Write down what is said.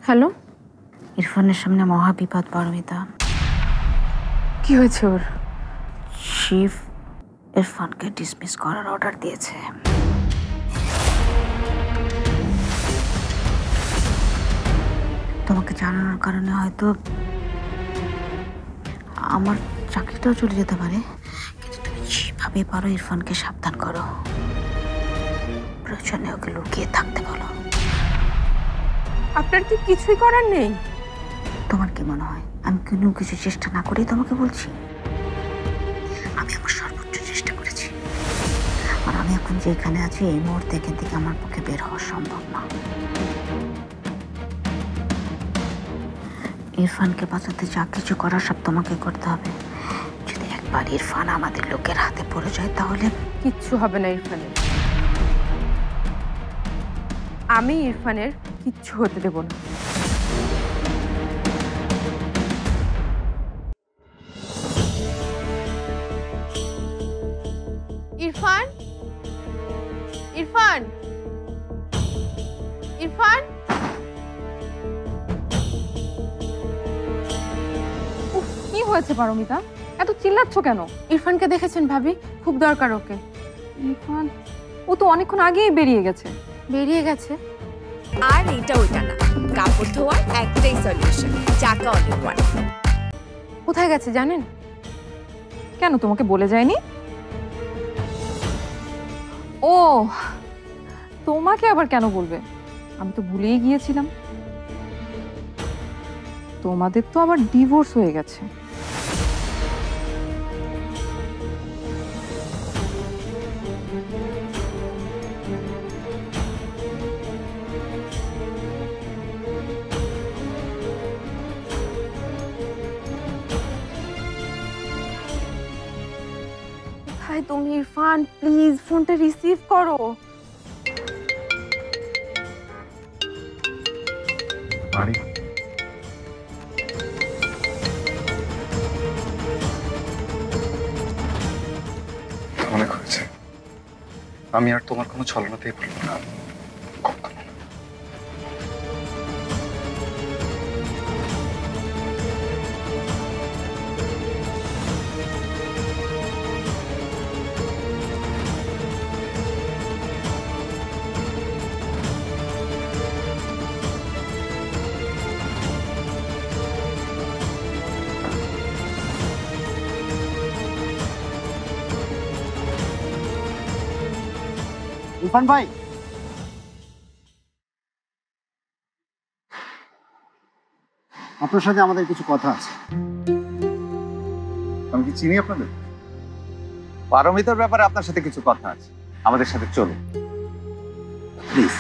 Hello, ইরফানের সামনে মহা বিপদ পারমিতা। কি হয়েছে ওর? শিফ ইরফানকে ডিসমিস করার অর্ডার দিয়েছে। তোমাকে জানানোর কারণে হয়তো আমার চাকরিটাও চলে যেতে পারে, কিন্তু তুমি যেভাবে পারো ইরফানকে সাবধান করো। প্রয়োজনে ওকে লুকিয়ে থাকতে বলো। আপনার কি কিছুই করার নেই? তোমার কি মনে হয় আমি কোনো কিছু চেষ্টা না করেই তোমাকে বলছি? আমি আমার সর্বোচ্চ চেষ্টা করেছি, আর আমি এখন যেখানে আছি এই মুহূর্তে এখান থেকে আমার পক্ষে বের হওয়া সম্ভব না। ইরফানকে বাঁচাতে যা কিছু করার সব তোমাকে করতে হবে। যদি একবার ইরফান আমাদের লোকের হাতে পড়ে যায় তাহলে কিচ্ছু হবে না ইরফানের। আমি ইরফানের কিচ্ছু হতে দেব না। ইরফান, ইরফান, ইরফান। কি হয়েছে পারমিতা, এত চিল্লাচ্ছ কেন? ইরফানকে দেখেছেন ভাবি? খুব দরকার ওকে। ইরফান ও তো অনেকক্ষণ আগেই বেরিয়ে গেছে। বেরিয়ে গেছে? আর এটা ওইটা না, কাপড় ধোয়ার একটাই সলিউশন, চাকা অল ইন ওয়ান। কোথায় গেছে জানেন? কেন, তোমাকে বলে যায়নি? ও, তোমাকে আবার কেন বলবে? আমি তো ভুলেই গিয়েছিলাম। তোমাদের তো আবার ডিভোর্স হয়ে গেছে। কোথায় তুমি ইরফান? প্লিজ ফোনটা রিসিভ করো। অনেক হয়েছে, আমি আর তোমার কোনো ছলনাতেই বলবো না। ইরফান ভাই, আপনার সাথে আমাদের কিছু কথা আছে। আমি কি চিনি আপনাদের? পারমিতার ব্যাপারে আপনার সাথে কিছু কথা আছে, আমাদের সাথে চলুন প্লিজ।